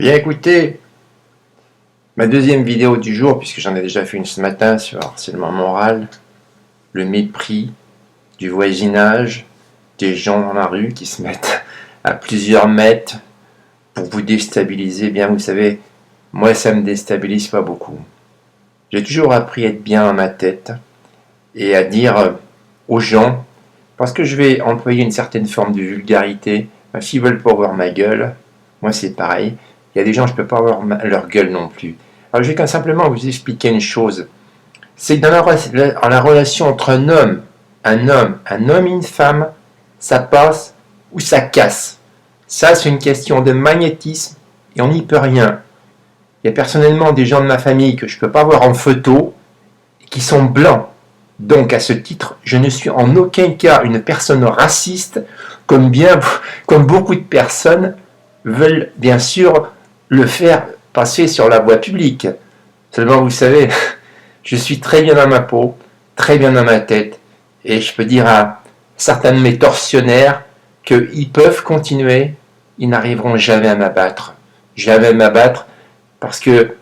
Bien écoutez, ma deuxième vidéo du jour, puisque j'en ai déjà fait une ce matin sur le harcèlement moral, le mépris du voisinage, des gens dans la rue qui se mettent à plusieurs mètres pour vous déstabiliser. Bien, vous savez, moi ça me déstabilise pas beaucoup. J'ai toujours appris à être bien dans ma tête et à dire aux gens, parce que je vais employer une certaine forme de vulgarité, s'ils veulent pas voir ma gueule, moi c'est pareil. Il y a des gens, je ne peux pas voir leur gueule non plus. Alors je vais simplement vous expliquer une chose. C'est que dans la relation entre un homme et une femme, ça passe ou ça casse. Ça, c'est une question de magnétisme et on n'y peut rien. Il y a personnellement des gens de ma famille que je ne peux pas voir en photo et qui sont blancs. Donc à ce titre, je ne suis en aucun cas une personne raciste, comme beaucoup de personnes veulent bien sûr le faire passer sur la voie publique. Seulement, vous savez, je suis très bien dans ma peau, très bien dans ma tête, et je peux dire à certains de mes tortionnaires qu'ils peuvent continuer, ils n'arriveront jamais à m'abattre. Jamais à m'abattre, parce que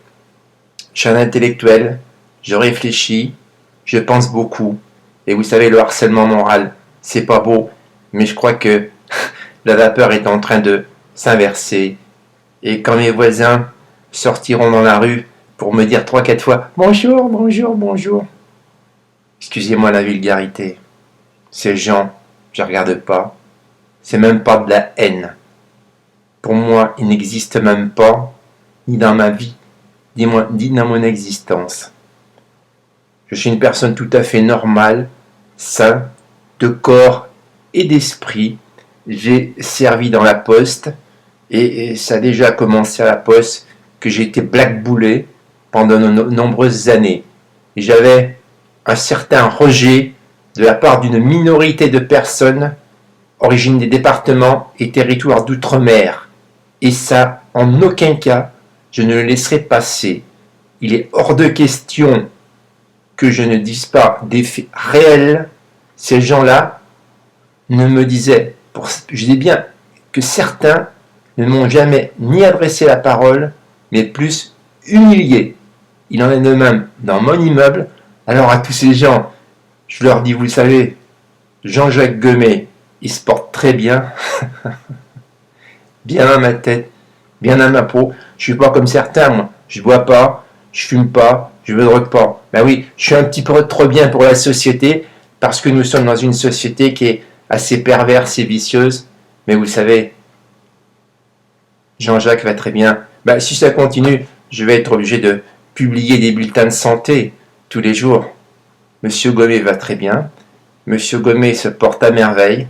je suis un intellectuel, je réfléchis, je pense beaucoup, et vous savez, le harcèlement moral, c'est pas beau, mais je crois que la vapeur est en train de s'inverser. Et quand mes voisins sortiront dans la rue pour me dire 3-4 fois « Bonjour, bonjour, bonjour », excusez-moi la vulgarité, ces gens, je ne regarde pas, c'est même pas de la haine. Pour moi, ils n'existent même pas, ni dans ma vie, ni dans mon existence. Je suis une personne tout à fait normale, sain, de corps et d'esprit. J'ai servi dans la poste, et ça a déjà commencé à la poste que j'ai été blackboulé pendant de nombreuses années. Et j'avais un certain rejet de la part d'une minorité de personnes origines des départements et territoires d'outre-mer. Et ça, en aucun cas, je ne le laisserai passer. Il est hors de question que je ne dise pas des faits réels. Ces gens-là ne me disaient, je dis bien que certains ne m'ont jamais ni adressé la parole, mais plus humilié. Il en est de même dans mon immeuble. Alors à tous ces gens, je leur dis, vous savez, Jean-Jacques Gomet, il se porte très bien, bien dans ma tête, bien dans ma peau. Je suis pas comme certains, moi. Je bois pas, je fume pas, je me drogue pas. Ben oui, je suis un petit peu trop bien pour la société, parce que nous sommes dans une société qui est assez perverse et vicieuse. Mais vous savez, Jean-Jacques va très bien. Ben, si ça continue, je vais être obligé de publier des bulletins de santé tous les jours. Monsieur Gomet va très bien. Monsieur Gomet se porte à merveille.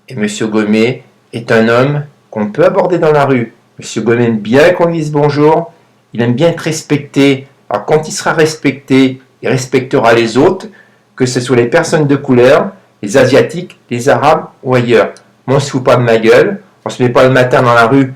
Et Monsieur Gomet est un homme qu'on peut aborder dans la rue. Monsieur Gomet aime bien qu'on dise bonjour. Il aime bien être respecté. Alors quand il sera respecté, il respectera les autres, que ce soit les personnes de couleur, les Asiatiques, les Arabes ou ailleurs. Moi, on ne se fout pas de ma gueule. On ne se met pas le matin dans la rue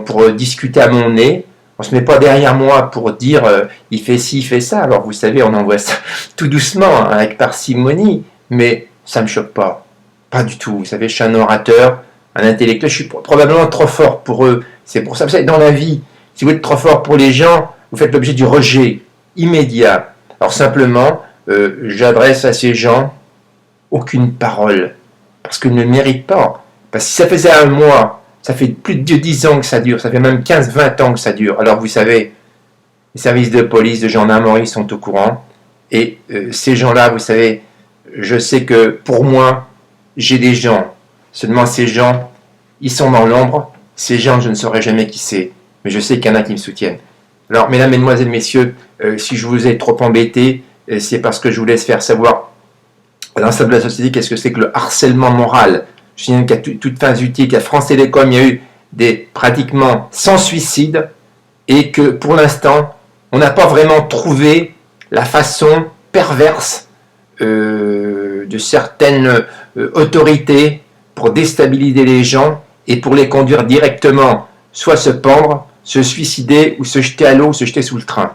pour discuter à mon nez. On ne se met pas derrière moi pour dire il fait ci, il fait ça. Alors vous savez, on envoie ça tout doucement, avec parcimonie, mais ça ne me choque pas. Pas du tout. Vous savez, je suis un orateur, un intellectuel, je suis probablement trop fort pour eux. C'est pour ça, vous savez, dans la vie, si vous êtes trop fort pour les gens, vous faites l'objet du rejet immédiat. Alors simplement, j'adresse à ces gens aucune parole, parce qu'ils ne le méritent pas. Parce que si ça faisait un mois, ça fait plus de 10 ans que ça dure, ça fait même 15-20 ans que ça dure. Alors vous savez, les services de police, de gendarmerie sont au courant. Et ces gens-là, vous savez, je sais que pour moi, j'ai des gens. Seulement ces gens, ils sont dans l'ombre. Ces gens, je ne saurais jamais qui c'est. Mais je sais qu'il y en a qui me soutiennent. Alors, mesdames, mesdemoiselles, messieurs, si je vous ai trop embêté, c'est parce que je vous laisse faire savoir à l'ensemble de la société qu'est-ce que c'est que le harcèlement moral. Je signale qu'à toutes fins utiles, qu'à France Télécom, il y a eu pratiquement 100 suicides et que pour l'instant, on n'a pas vraiment trouvé la façon perverse de certaines autorités pour déstabiliser les gens et pour les conduire directement soit se pendre, se suicider ou se jeter à l'eau ou se jeter sous le train.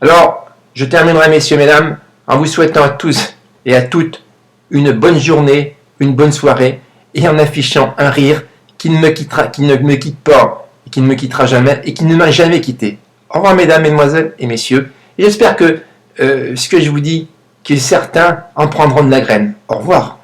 Alors, je terminerai, messieurs, mesdames, en vous souhaitant à tous et à toutes une bonne journée, une bonne soirée et en affichant un rire qui ne me quitte pas et qui ne me quittera jamais et qui ne m'a jamais quitté. Au revoir mesdames, mesdemoiselles et messieurs. Et j'espère que ce que je vous dis, que certains en prendront de la graine. Au revoir.